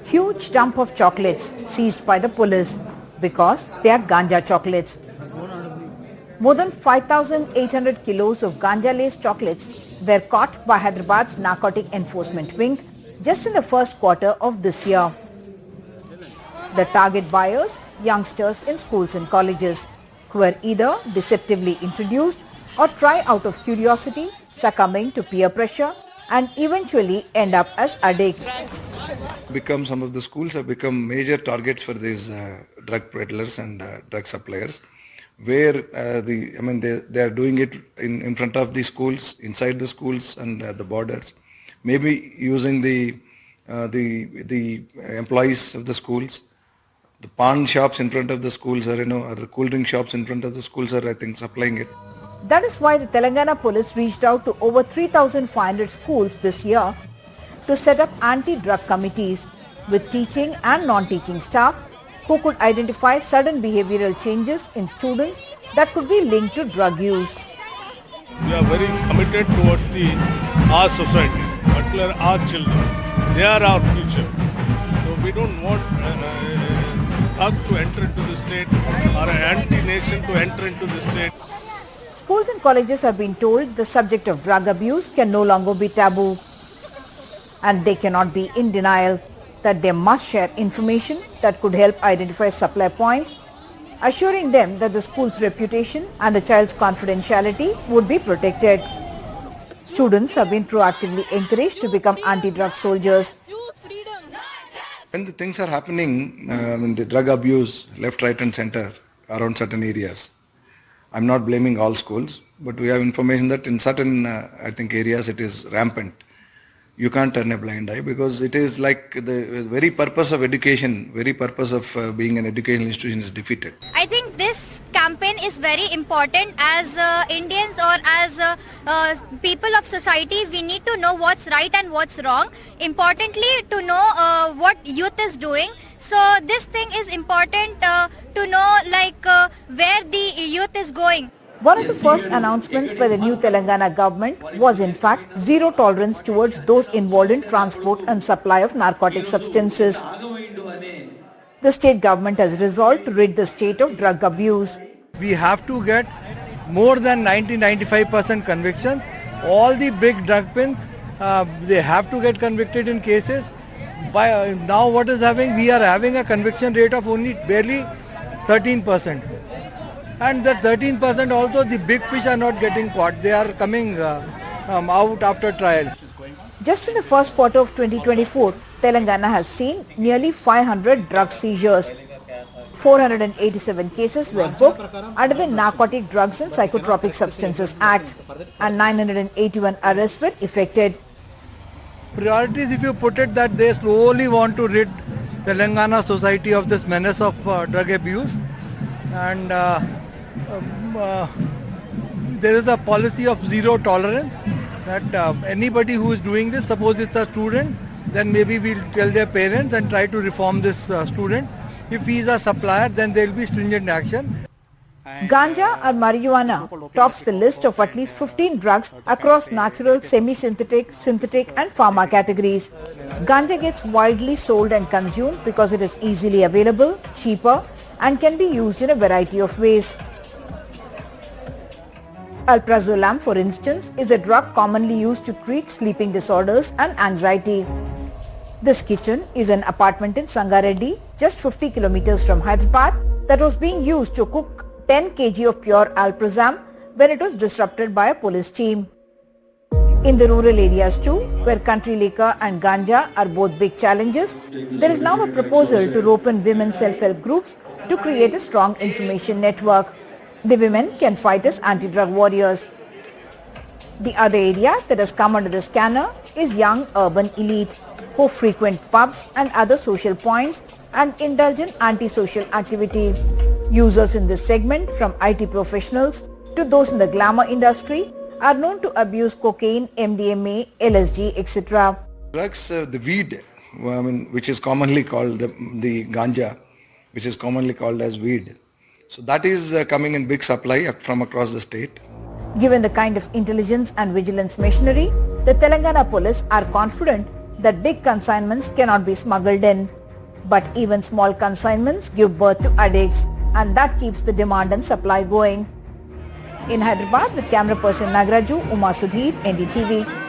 Huge dump of chocolates seized by the police because they are ganja chocolates. More than 5,800 kilos of ganja-laced chocolates were caught by Hyderabad's Narcotics Enforcement Wing just in the first quarter of this year. The target buyers, youngsters in schools and colleges, who were either deceptively introduced or try out of curiosity, succumbing to peer pressure and eventually end up as addicts. Some of the schools have become major targets for these drug peddlers and drug suppliers, where they are doing it in front of the schools, inside the schools and the borders, maybe using the employees of the schools. The pawn shops in front of the schools or the cool drink shops in front of the schools are, I think, supplying it. That is why the Telangana Police reached out to over 3,500 schools this year to set up anti-drug committees with teaching and non-teaching staff who could identify sudden behavioral changes in students that could be linked to drug use. We are very committed towards our society, particularly our children. They are our future. So we don't want thug to enter into the state or an anti-nation to enter into the state. Schools and colleges have been told the subject of drug abuse can no longer be taboo, and they cannot be in denial that they must share information that could help identify supply points, assuring them that the school's reputation and the child's confidentiality would be protected. Students have been proactively encouraged to become anti-drug soldiers. When the things are happening, the drug abuse left, right and center around certain areas, I'm not blaming all schools, but we have information that in certain, areas it is rampant. You can't turn a blind eye because it is like the very purpose of education, very purpose of being an educational institution is defeated. I think this campaign is very important as Indians or as people of society. We need to know what's right and what's wrong. Importantly, to know what youth is doing. So this thing is important to know where the youth is going. One of the first announcements by the new Telangana government was in fact zero tolerance towards those involved in transport and supply of narcotic substances. The state government has resolved to rid the state of drug abuse. We have to get more than 90-95% convictions. All the big drug pins, they have to get convicted in cases. By now what is happening, we are having a conviction rate of only barely 13%. And that 13% also the big fish are not getting caught. They are coming out after trial. Just in the first quarter of 2024, Telangana has seen nearly 500 drug seizures. 487 cases were booked under the Narcotic Drugs and Psychotropic Substances Act and 981 arrests were effected. Priorities, if you put it that they slowly want to rid Telangana society of this menace of drug abuse, and there is a policy of zero tolerance that anybody who is doing this, suppose it's a student, then maybe we'll tell their parents and try to reform this student. If he is a supplier, then there will be stringent action. Ganja or marijuana tops the list of at least 15 drugs across natural, semi-synthetic, synthetic and pharma categories. Ganja gets widely sold and consumed because it is easily available, cheaper and can be used in a variety of ways. Alprazolam, for instance, is a drug commonly used to treat sleeping disorders and anxiety. This kitchen is an apartment in Sangareddy, just 50 kilometers from Hyderabad, that was being used to cook 10 kg of pure alprazolam when it was disrupted by a police team. In the rural areas too, where country liquor and ganja are both big challenges, there is now a proposal to rope in women self-help groups to create a strong information network. The women can fight as anti-drug warriors. The other area that has come under the scanner is young urban elite who frequent pubs and other social points and indulge in antisocial activity. Users in this segment, from IT professionals to those in the glamour industry, are known to abuse cocaine, MDMA, LSD, etc. Drugs, the weed, which is commonly called the ganja, which is commonly called as weed. So that is coming in big supply from across the state. Given the kind of intelligence and vigilance machinery, the Telangana Police are confident that big consignments cannot be smuggled in. But even small consignments give birth to addicts, and that keeps the demand and supply going. In Hyderabad, with camera person Nagraju, Uma Sudhir, NDTV.